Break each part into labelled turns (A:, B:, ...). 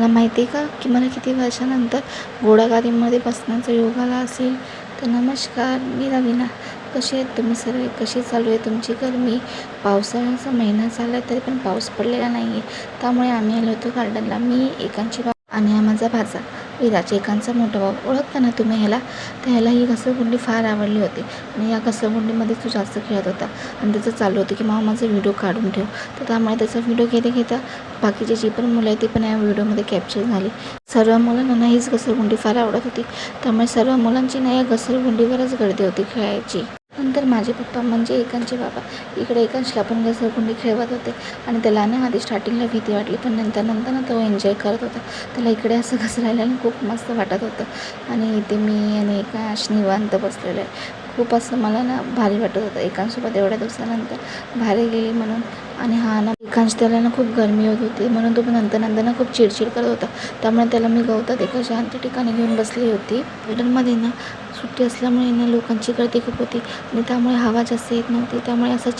A: तुम्हाला माहिती आहे का की मला किती वर्षानंतर घोडागाडीमध्ये बसण्याचा योग आला असेल? तर नमस्कार, मी रवीना. कसे आहेत तुम्ही सर्व? कशी चालू आहे तुमची गरमी? पावसाळ्याचा महिना चालला आहे तरी पण पाऊस पडलेला नाही आहे. त्यामुळे आम्ही आलो होतो गार्डनला. मी, एकांची बाबा आणि हा माझा भाचा विराज, एकांचा मोठा भाऊ. ओळखता ना तुम्ही ह्याला? तर ह्याला ही घसरगुंडी फार आवडली होती आणि या घसरगुंडीमध्ये तो जास्त खेळत होता आणि त्याचं चालू होतं की मामा माझा व्हिडिओ काढून ठेव. तर त्यामुळे त्याचा व्हिडिओ घेता बाकीची जी पण मुलं आहेत ती पण या व्हिडिओमध्ये कॅप्चर झाली. सर्व मुलांना हीच घसरगुंडी फार आवडत होती. त्यामुळे सर्व मुलांची ना या घसरगुंडीवरच गर्दी होती खेळायची. नंतर माझे पप्पा म्हणजे एकांचे बाबा इकडे एकांशला पण घसरगुंडी खेळवत होते आणि त्याला ना आधी स्टार्टिंगला भीती वाटली, पण नंतर ना तो एन्जॉय करत होता. त्याला इकडे असं घसरायला खूप मस्त वाटत होतं आणि इथे मी आणि एकांश निवांत बसलेलं आहे. खूप असं मला ना भारी वाटत होतं एकांसोबत एवढ्या दिवसानंतर बाहेर गेली म्हणून. आणि हा ना एकांश, त्याला ना खूप गरमी होत होती म्हणून तो नंतर ना खूप चिडचिड करत होता. त्यामुळे त्याला मी गवतात एका शांत ठिकाणी घेऊन बसली होती. गार्डनमध्ये ना सुट्टी असल्यामुळे ना लोकांची गर्दी खूप होती आणि त्यामुळे हवा जास्त येत नव्हती. त्यामुळे असं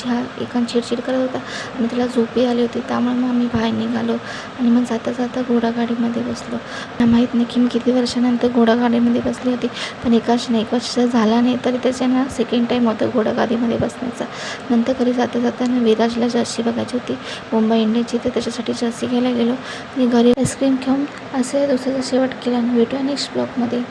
A: एकांश चिडचिड करत होता आणि त्याला झोपही आली होती. त्यामुळे मग आम्ही बाहेर निघालो आणि मग जाता घोडागाडीमध्ये बसलो. मला माहीत नाही की मी किती वर्षानंतर घोडागाडीमध्ये बसली होती, पण एकांशने 1 वर्ष झाला नाही तरी त्याच्या ना सेकंड टाईम होतं घोडागाडीमध्ये बसण्याचा. नंतर घरी जाता विराजला जर्सी बघायची होती मुंबई इंडियन्सची, तर त्याच्यासाठी जर्सी घ्यायला गेलो आणि घरी आईस्क्रीम घेऊन असे दिवसाचा शेवट केला आणि भेटूया नेक्स्ट ब्लॉगमध्ये.